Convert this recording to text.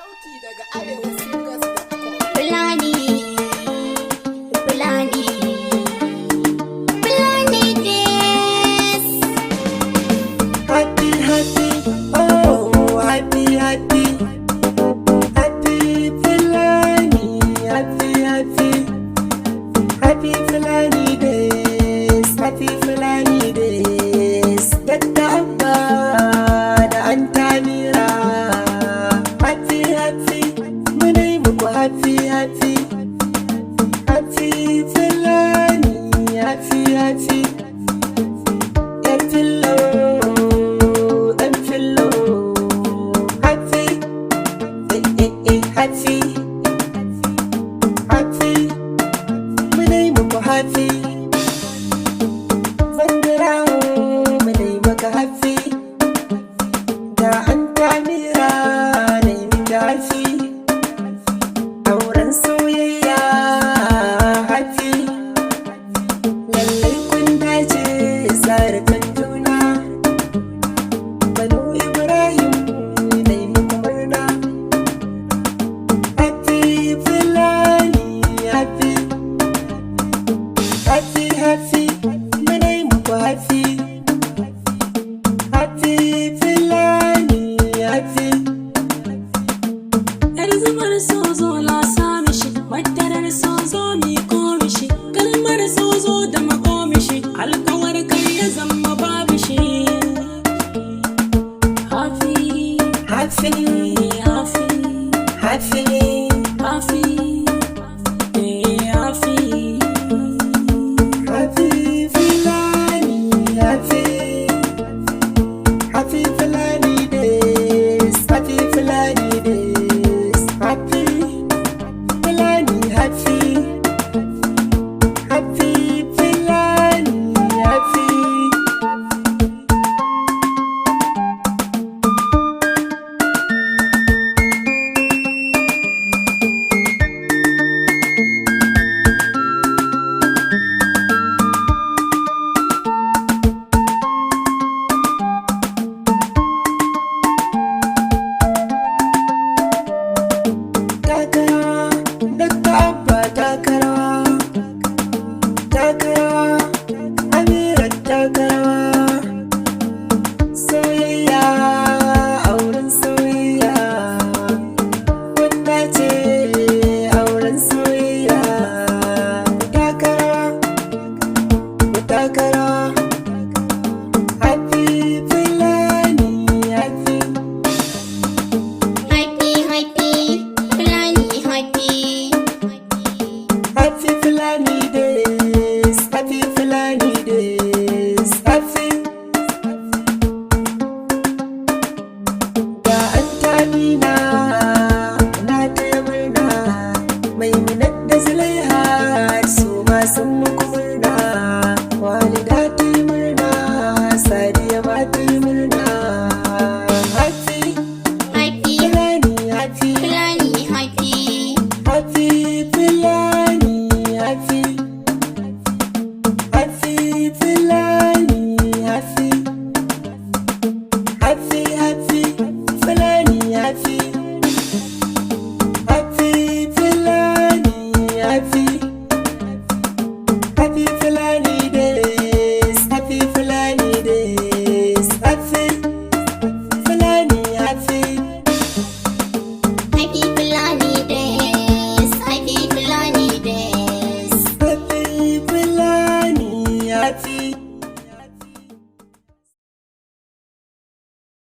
Sauti daga arewa singers.com. Fulani, Fulani, Fulani days. Happy, happy, oh, happy, happy. Happy Fulani, happy, happy. Happy Fulani days, happy Fulani days. Dakta Abba da Anta Mira. Happy, happy, muna yi muku happy, happy. Happy Fulani, happy, happy. Yan fillo, ɗan fillo. Happy, happy. Happy, muna yi muku happy. Bandirawo, muna yi maka happy. Da Anta Mira na yi miki happy. Auren soyayya happy. Lallai kun dace zarafin juna. Banu Ibrahim na yi muku murna. Happy Fulani, happy. Happy, happy, muna yi muku happy. Happy Fulani, happy. Yar zubar sozo la sami shi, madarar sozo mi komi shi, kalmar sozo da makomi shi, alkawar kai ya zama babu shi. Happy, Happy, happy, happy. happy, happy. Happy Fulani, happy. Happy Fulani days, happy Fulani days. Happy Fulani, happy. Happy Fulani, happy. Takara, Dakta Abba takara. Takara, Amira takara. Soyayya, auren soyayya. Wanda ce auren soyayya. Takara, takara. Happy Fulani, happy. Happy, happy, Fulani, happy. Happy Fulani days, happy Fulani days, happy. Da Anta Mira